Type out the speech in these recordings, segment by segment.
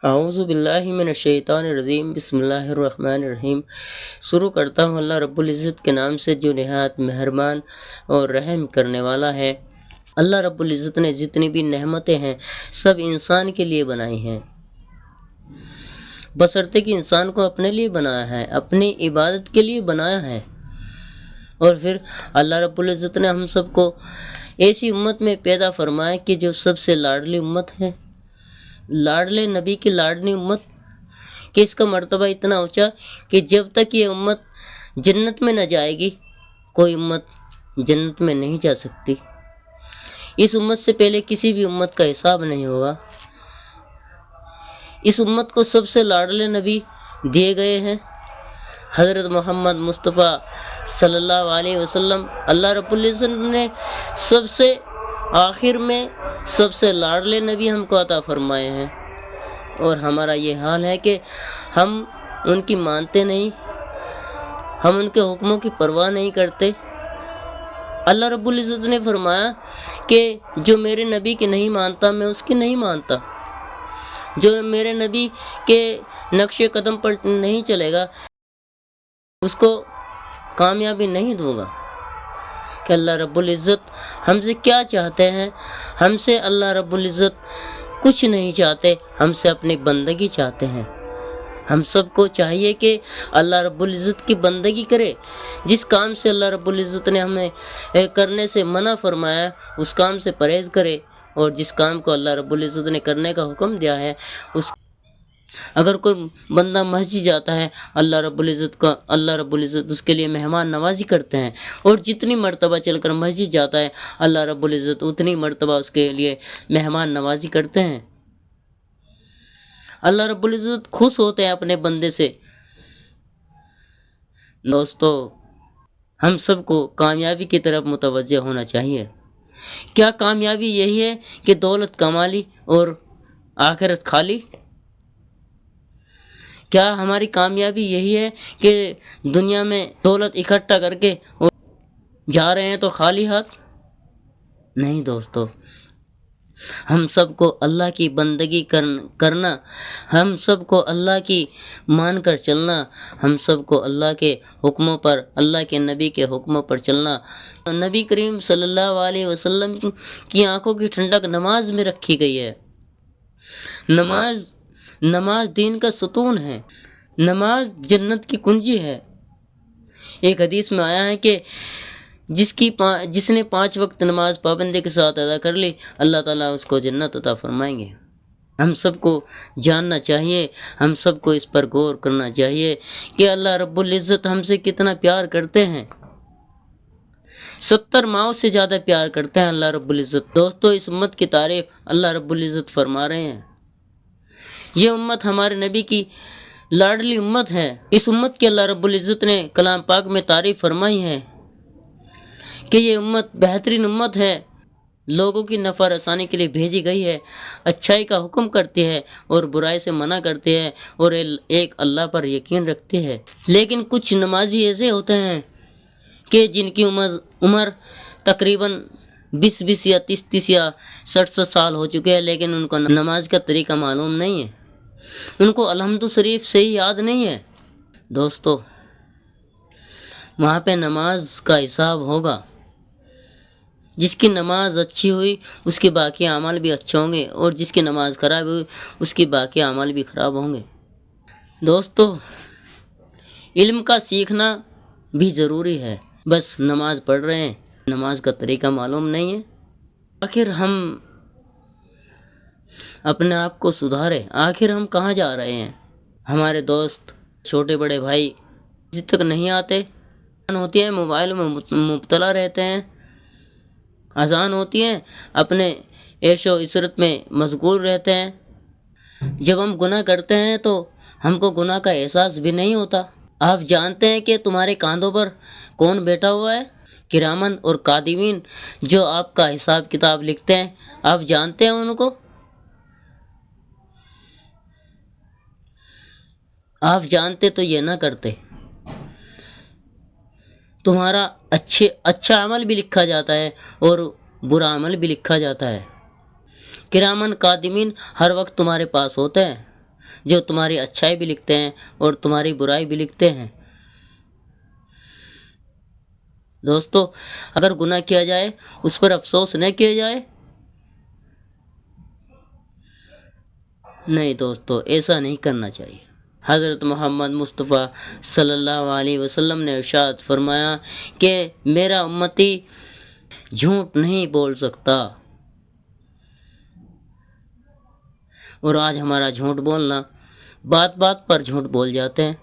اعوذ باللہ من الشیطان الرجیم، بسم اللہ الرحمن الرحیم۔ شروع کرتا ہوں اللہ رب العزت کے نام سے جو نہایت مہربان اور رحم کرنے والا ہے۔ اللہ رب العزت نے جتنی بھی نعمتیں ہیں سب انسان کے لیے بنائی ہیں، بشرطے کہ انسان کو اپنے لیے بنایا ہے، اپنی عبادت کے لیے بنایا ہے۔ اور پھر اللہ رب العزت نے ہم سب کو ایسی امت میں پیدا فرمایا کہ جو سب سے لاڈلی امت ہے، لاڈلے نبی کی لاڈلی امت، کہ اس کا مرتبہ اتنا اونچا کہ جب تک یہ امت جنت میں نہ جائے گی کوئی امت جنت میں نہیں جا سکتی۔ اس امت سے پہلے کسی بھی امت کا حساب نہیں ہوگا۔ اس امت کو سب سے لاڈلے نبی دیے گئے ہیں، حضرت محمد مصطفیٰ صلی اللہ علیہ وسلم۔ اللہ رب العزت نے سب سے آخر میں سب سے لاڈلے نبی ہم کو عطا فرمائے ہیں، اور ہمارا یہ حال ہے کہ ہم ان کی مانتے نہیں، ہم ان کے حکموں کی پرواہ نہیں کرتے۔ اللہ رب العزت نے فرمایا کہ جو میرے نبی کی نہیں مانتا میں اس کی نہیں مانتا، جو میرے نبی کے نقش قدم پر نہیں چلے گا اس کو کامیابی نہیں دوں گا۔ کہ اللہ رب العزت ہم سے کیا چاہتے ہیں؟ ہم سے اللہ رب العزت کچھ نہیں چاہتے، ہم سے اپنی بندگی چاہتے ہیں۔ ہم سب کو چاہیے کہ اللہ رب العزت کی بندگی کرے۔ جس کام سے اللہ رب العزت نے ہمیں کرنے سے منع فرمایا اس کام سے پرہیز کرے، اور جس کام کو اللہ رب العزت نے کرنے کا حکم دیا ہے اگر کوئی بندہ مسجد جاتا ہے اللہ رب العزت اس کے لیے مہمان نوازی کرتے ہیں، اور جتنی مرتبہ چل کر مسجد جاتا ہے اللہ رب العزت اتنی مرتبہ اس کے لیے مہمان نوازی کرتے ہیں۔ اللہ رب العزت خوش ہوتے ہیں اپنے بندے سے۔ دوستو، ہم سب کو کامیابی کی طرف متوجہ ہونا چاہیے۔ کیا کامیابی یہی ہے کہ دولت کما لی اور آخرت کھا لی؟ کیا ہماری کامیابی یہی ہے کہ دنیا میں دولت اکٹھا کر کے جا رہے ہیں تو خالی ہاتھ؟ نہیں دوستو، ہم سب کو اللہ کی بندگی کرنا، ہم سب کو اللہ کی مان کر چلنا، ہم سب کو اللہ کے حکموں پر، اللہ کے نبی کے حکموں پر چلنا۔ نبی کریم صلی اللہ علیہ وسلم کی آنکھوں کی ٹھنڈک نماز میں رکھی گئی ہے۔ نماز دین کا ستون ہے، نماز جنت کی کنجی ہے۔ ایک حدیث میں آیا ہے کہ جس نے 5 وقت نماز پابندی کے ساتھ ادا کر لی اللہ تعالیٰ اس کو جنت عطا فرمائیں گے۔ ہم سب کو جاننا چاہیے، ہم سب کو اس پر غور کرنا چاہیے کہ اللہ رب العزت ہم سے کتنا پیار کرتے ہیں۔ 70 ماؤں سے زیادہ پیار کرتے ہیں اللہ رب العزت۔ دوستو، اس امت کی تعریف اللہ رب العزت فرما رہے ہیں۔ یہ امت ہمارے نبی کی لاڈلی امت ہے۔ اس امت کی اللہ رب العزت نے کلام پاک میں تعریف فرمائی ہے کہ یہ امت بہترین امت ہے، لوگوں کی نفع رسانی کے لیے بھیجی گئی ہے، اچھائی کا حکم کرتی ہے اور برائی سے منع کرتی ہے، اور ایک اللہ پر یقین رکھتی ہے۔ لیکن کچھ نمازی ایسے ہوتے ہیں کہ جن کی عمر تقریباً 20 یا 30 یا 60 سال ہو چکے ہیں، لیکن ان کو نماز کا طریقہ معلوم نہیں ہے، ان کو الحمد شریف سے ہی یاد نہیں ہے۔ دوستو، وہاں پہ نماز کا حساب ہوگا۔ جس کی نماز اچھی ہوئی اس کے باقی اعمال بھی اچھے ہوں گے، اور جس کی نماز خراب ہوئی اس کے باقی اعمال بھی خراب ہوں گے۔ دوستو، علم کا سیکھنا بھی ضروری ہے، بس نماز پڑھ رہے ہیں، نماز کا طریقہ معلوم نہیں ہے۔ آخر ہم اپنے آپ کو سدھارے، آخر ہم کہاں جا رہے ہیں؟ ہمارے دوست، چھوٹے بڑے بھائی مسجد تک نہیں آتے، ہوتی ہیں موبائل میں مبتلا رہتے ہیں، اذان ہوتی ہے اپنے عیش و عشرت میں مشغول رہتے ہیں۔ جب ہم گناہ کرتے ہیں تو ہم کو گناہ کا احساس بھی نہیں ہوتا۔ آپ جانتے ہیں کہ تمہارے کاندھوں پر کون بیٹھا ہوا ہے؟ کرامن اور کاتبین، جو آپ کا حساب کتاب لکھتے ہیں۔ آپ جانتے ہیں ان کو؟ آپ جانتے تو یہ نہ کرتے۔ تمہارا اچھا عمل بھی لکھا جاتا ہے اور برا عمل بھی لکھا جاتا ہے۔ کرامن کاتبین ہر وقت تمہارے پاس ہوتے ہیں، جو تمہاری اچھائی بھی لکھتے ہیں اور تمہاری برائی بھی لکھتے ہیں۔ دوستو، اگر گناہ کیا جائے اس پر افسوس نہ کیا جائے؟ نہیں دوستو، ایسا نہیں کرنا چاہیے۔ حضرت محمد مصطفیٰ صلی اللہ علیہ وسلم نے ارشاد فرمایا کہ میرا امتی جھوٹ نہیں بول سکتا، اور آج ہمارا جھوٹ بولنا، بات بات پر جھوٹ بول جاتے ہیں۔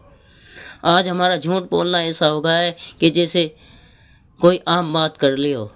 آج ہمارا جھوٹ بولنا ایسا ہو گیا ہے کہ جیسے کوئی عام بات کر لی ہو۔